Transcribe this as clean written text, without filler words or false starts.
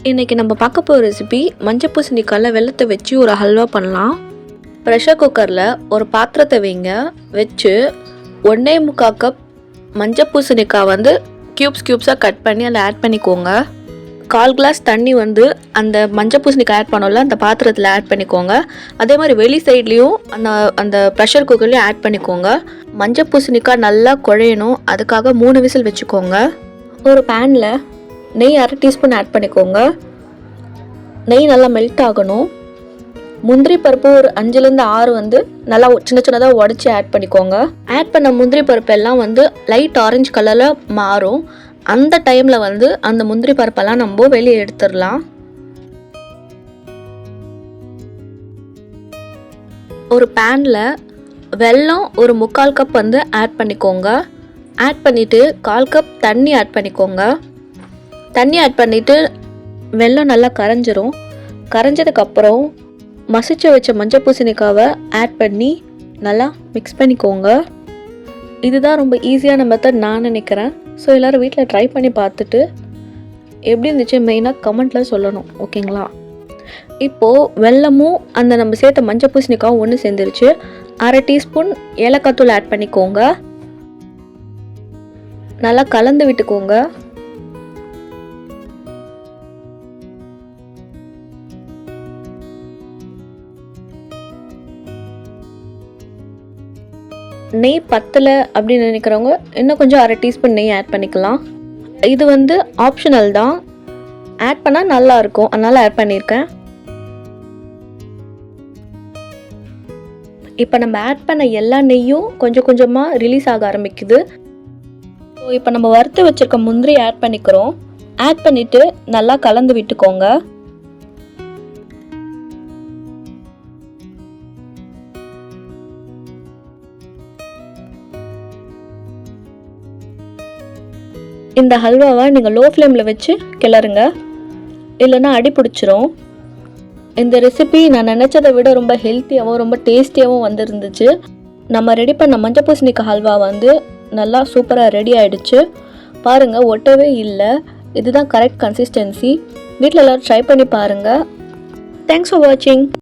இன்றைக்கி நம்ம பார்க்க போகிற ரெசிபி மஞ்சள் பூசணிக்காயில் வெல்லத்தை வச்சு ஒரு ஹல்வா பண்ணலாம். ப்ரெஷர் குக்கரில் ஒரு பாத்திரத்தை வைங்க. வச்சு 1.25 கப் மஞ்சள் பூசணிக்காய் வந்து க்யூப்ஸாக கட் பண்ணி அதில் ஆட் பண்ணிக்கோங்க. 1/4 கிளாஸ் தண்ணி வந்து அந்த மஞ்சள் பூசணிக்காய் ஆட் பண்ணோம்ல அந்த பாத்திரத்தில் ஆட் பண்ணிக்கோங்க. அதே மாதிரி வெளி சைட்லேயும் அந்த ப்ரெஷர் குக்கர்லேயும் ஆட் பண்ணிக்கோங்க. மஞ்சள் பூசணிக்காய் நல்லா குழையணும், அதுக்காக 3 விசில் வச்சுக்கோங்க. ஒரு பேனில் நெய் 1/2 டீஸ்பூன் ஆட் பண்ணிக்கோங்க. நெய் நல்லா மெல்ட் ஆகணும். முந்திரி பருப்பு ஒரு 5-6 வந்து நல்லா சின்னதாக உடச்சி ஆட் பண்ணிக்கோங்க. ஆட் பண்ண முந்திரி பருப்பு எல்லாம் வந்து லைட் ஆரஞ்சு கலரில் மாறும். அந்த டைமில் வந்து அந்த முந்திரி பருப்பெல்லாம் நம்ம வெளியே எடுத்துடலாம். ஒரு பேனில் வெல்லம் ஒரு 3/4 கப் வந்து ஆட் பண்ணிக்கோங்க. ஆட் பண்ணிவிட்டு 1/4 கப் தண்ணி ஆட் பண்ணிக்கோங்க. தண்ணி ஆட் பண்ணிவிட்டு வெல்லம் நல்லா கரைஞ்சிரும். கரைஞ்சதுக்கப்புறம் மசிச்சு வச்ச மஞ்சள் பூசணிக்காவை ஆட் பண்ணி நல்லா மிக்ஸ் பண்ணிக்கோங்க. இதுதான் ரொம்ப ஈஸியான மெத்தட் நான் நினைக்கிறேன். ஸோ எல்லோரும் வீட்டில் ட்ரை பண்ணி பார்த்துட்டு எப்படி இருந்துச்சு மெயினாக கமெண்ட்டில் சொல்லணும், ஓகேங்களா? இப்போது வெல்லமும் அந்த நம்ம சேர்த்த மஞ்சள் பூசணிக்காவும் ஒன்று சேர்ந்துருச்சு. 1/2 டீஸ்பூன் ஏலக்காய் தூள் ஆட் பண்ணிக்கோங்க. நல்லா கலந்து விட்டுக்கோங்க. நெய் பத்தலை அப்படின்னு நினைக்கிறவங்க இன்னும் கொஞ்சம் 1/2 டீஸ்பூன் நெய் ஆட் பண்ணிக்கலாம். இது வந்து ஆப்ஷனல் தான், ஆட் பண்ணால் நல்லாயிருக்கும், அதனால் ஆட் பண்ணியிருக்கேன். இப்போ நம்ம ஆட் பண்ண எல்லா நெய்யும் கொஞ்சம் கொஞ்சமாக ரிலீஸ் ஆக ஆரம்பிக்குது. ஸோ இப்போ நம்ம வறுத்து வச்சுருக்க முந்திரி ஆட் பண்ணிக்கிறோம். ஆட் பண்ணிவிட்டு நல்லா கலந்து விட்டுக்கோங்க. இந்த ஹல்வாவை நீங்கள் லோ ஃப்ளேமில் வச்சு கிளறுங்க, இல்லைன்னா அடி பிடிச்சிரும். இந்த ரெசிபி நான் நினச்சதை விட ரொம்ப ஹெல்த்தியாகவும் ரொம்ப டேஸ்டியாகவும் வந்துருந்துச்சு. நம்ம ரெடி பண்ண மஞ்சள் பூசணிக்காய் ஹல்வா வந்து நல்லா சூப்பராக ரெடி ஆகிடுச்சு. பாருங்கள், ஒட்டவே இல்லை. இதுதான் கரெக்ட் கன்சிஸ்டன்சி. வீட்டில் எல்லோரும் ட்ரை பண்ணி பாருங்கள். தேங்க்ஸ் ஃபார் வாட்சிங்.